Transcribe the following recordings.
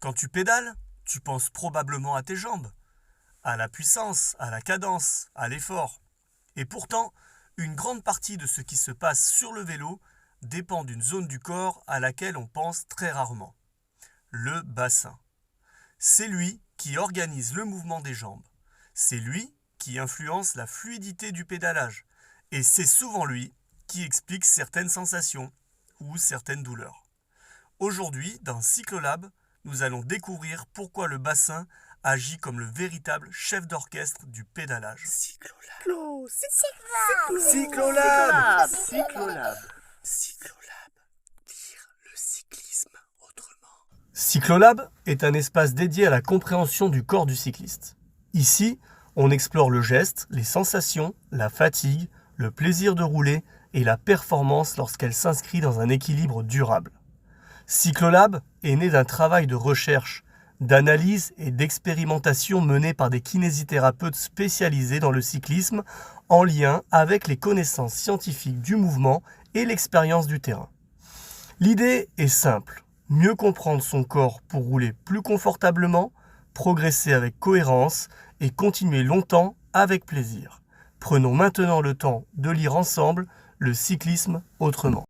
Quand tu pédales, tu penses probablement à tes jambes, à la puissance, à la cadence, à l'effort. Et pourtant, une grande partie de ce qui se passe sur le vélo dépend d'une zone du corps à laquelle on pense très rarement, le bassin. C'est lui qui organise le mouvement des jambes. C'est lui qui influence la fluidité du pédalage. Et c'est souvent lui qui explique certaines sensations ou certaines douleurs. Aujourd'hui, dans Cyclolab, nous allons découvrir pourquoi le bassin agit comme le véritable chef d'orchestre du pédalage. Cyclolab. Cyclolab. Cyclolab. Cyclolab. Dire le cyclisme autrement. Cyclolab est un espace dédié à la compréhension du corps du cycliste. Ici, on explore le geste, les sensations, la fatigue, le plaisir de rouler et la performance lorsqu'elle s'inscrit dans un équilibre durable. Cyclolab est né d'un travail de recherche, d'analyse et d'expérimentation mené par des kinésithérapeutes spécialisés dans le cyclisme en lien avec les connaissances scientifiques du mouvement et l'expérience du terrain. L'idée est simple, mieux comprendre son corps pour rouler plus confortablement, progresser avec cohérence et continuer longtemps avec plaisir. Prenons maintenant le temps de lire ensemble le cyclisme autrement.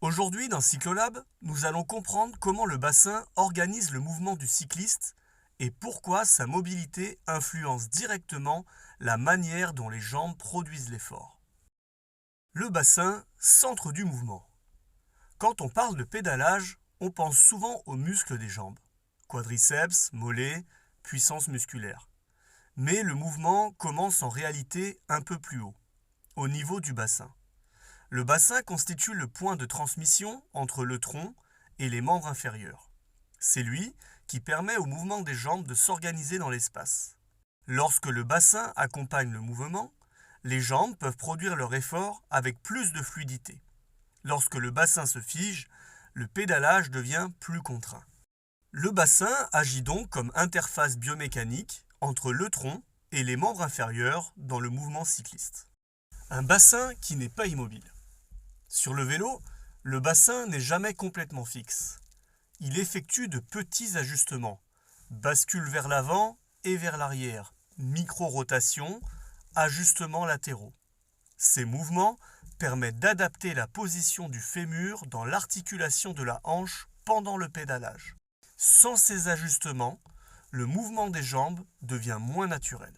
Aujourd'hui, dans Cyclolab, nous allons comprendre comment le bassin organise le mouvement du cycliste et pourquoi sa mobilité influence directement la manière dont les jambes produisent l'effort. Le bassin, centre du mouvement. Quand on parle de pédalage, on pense souvent aux muscles des jambes, quadriceps, mollets, puissance musculaire. Mais le mouvement commence en réalité un peu plus haut, au niveau du bassin. Le bassin constitue le point de transmission entre le tronc et les membres inférieurs. C'est lui qui permet au mouvement des jambes de s'organiser dans l'espace. Lorsque le bassin accompagne le mouvement, les jambes peuvent produire leur effort avec plus de fluidité. Lorsque le bassin se fige, le pédalage devient plus contraint. Le bassin agit donc comme interface biomécanique entre le tronc et les membres inférieurs dans le mouvement cycliste. Un bassin qui n'est pas immobile. Sur le vélo, le bassin n'est jamais complètement fixe. Il effectue de petits ajustements, bascule vers l'avant et vers l'arrière, micro-rotation, ajustements latéraux. Ces mouvements permettent d'adapter la position du fémur dans l'articulation de la hanche pendant le pédalage. Sans ces ajustements, le mouvement des jambes devient moins naturel.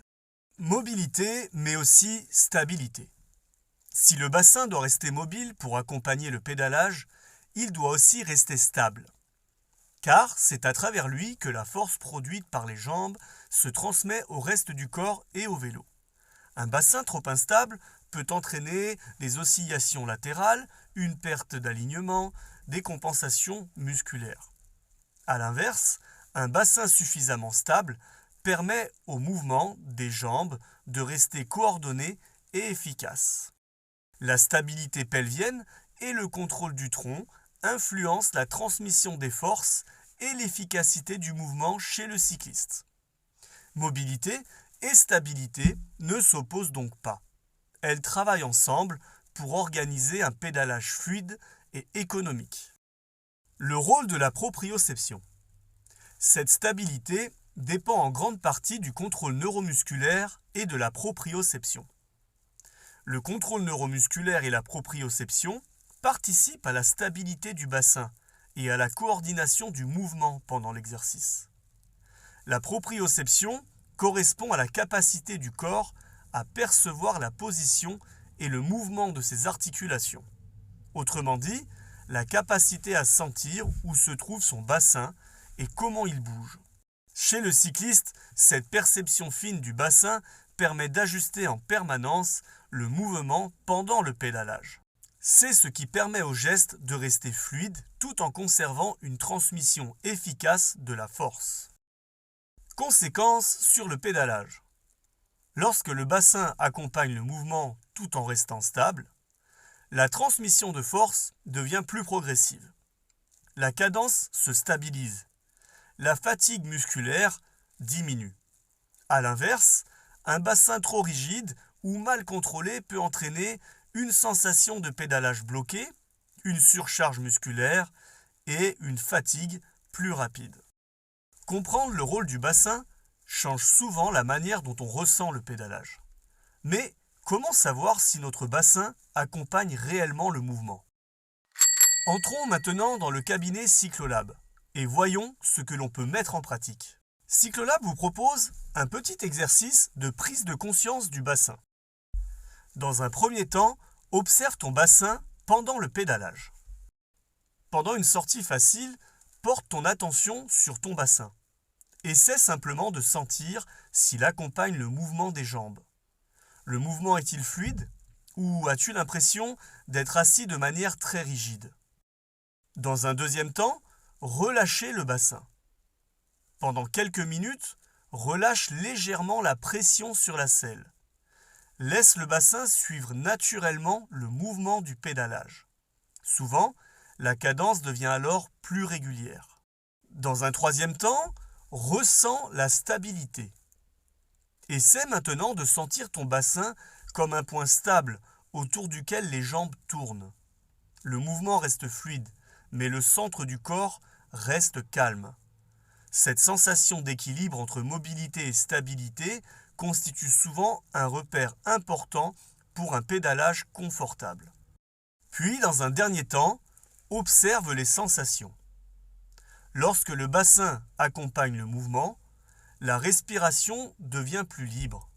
Mobilité, mais aussi stabilité. Si le bassin doit rester mobile pour accompagner le pédalage, il doit aussi rester stable. Car c'est à travers lui que la force produite par les jambes se transmet au reste du corps et au vélo. Un bassin trop instable peut entraîner des oscillations latérales, une perte d'alignement, des compensations musculaires. A l'inverse, un bassin suffisamment stable permet au mouvement des jambes de rester coordonné et efficace. La stabilité pelvienne et le contrôle du tronc influencent la transmission des forces et l'efficacité du mouvement chez le cycliste. Mobilité et stabilité ne s'opposent donc pas. Elles travaillent ensemble pour organiser un pédalage fluide et économique. Le rôle de la proprioception. Cette stabilité dépend en grande partie du contrôle neuromusculaire et de la proprioception. Le contrôle neuromusculaire et la proprioception participent à la stabilité du bassin et à la coordination du mouvement pendant l'exercice. La proprioception correspond à la capacité du corps à percevoir la position et le mouvement de ses articulations. Autrement dit, la capacité à sentir où se trouve son bassin et comment il bouge. Chez le cycliste, cette perception fine du bassin permet d'ajuster en permanence le mouvement pendant le pédalage. C'est ce qui permet au geste de rester fluide tout en conservant une transmission efficace de la force. Conséquences sur le pédalage. Lorsque le bassin accompagne le mouvement tout en restant stable, la transmission de force devient plus progressive. La cadence se stabilise. La fatigue musculaire diminue. A l'inverse, un bassin trop rigide ou mal contrôlé peut entraîner une sensation de pédalage bloqué, une surcharge musculaire et une fatigue plus rapide. Comprendre le rôle du bassin change souvent la manière dont on ressent le pédalage. Mais comment savoir si notre bassin accompagne réellement le mouvement? Entrons maintenant dans le cabinet Cyclolab et voyons ce que l'on peut mettre en pratique. Cyclolab vous propose un petit exercice de prise de conscience du bassin. Dans un premier temps, observe ton bassin pendant le pédalage. Pendant une sortie facile, porte ton attention sur ton bassin. Essaie simplement de sentir s'il accompagne le mouvement des jambes. Le mouvement est-il fluide ou as-tu l'impression d'être assis de manière très rigide? Dans un deuxième temps, relâchez le bassin. Pendant quelques minutes, relâche légèrement la pression sur la selle. Laisse le bassin suivre naturellement le mouvement du pédalage. Souvent, la cadence devient alors plus régulière. Dans un troisième temps, ressens la stabilité. Essaie maintenant de sentir ton bassin comme un point stable autour duquel les jambes tournent. Le mouvement reste fluide, mais le centre du corps reste calme. Cette sensation d'équilibre entre mobilité et stabilité constitue souvent un repère important pour un pédalage confortable. Puis, dans un dernier temps, observe les sensations. Lorsque le bassin accompagne le mouvement, la respiration devient plus libre.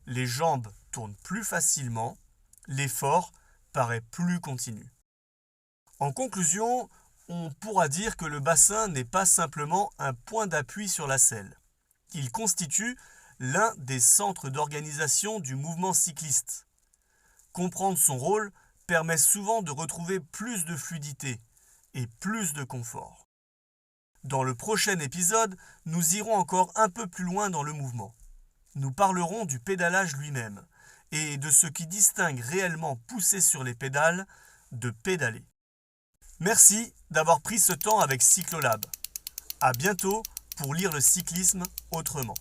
Les jambes tournent plus facilement, l'effort paraît plus continu. En conclusion, on pourra dire que le bassin n'est pas simplement un point d'appui sur la selle. Il constitue l'un des centres d'organisation du mouvement cycliste. Comprendre son rôle permet souvent de retrouver plus de fluidité et plus de confort. Dans le prochain épisode, nous irons encore un peu plus loin dans le mouvement. Nous parlerons du pédalage lui-même et de ce qui distingue réellement pousser sur les pédales de pédaler. Merci d'avoir pris ce temps avec Cyclolab. À bientôt pour lire le cyclisme autrement.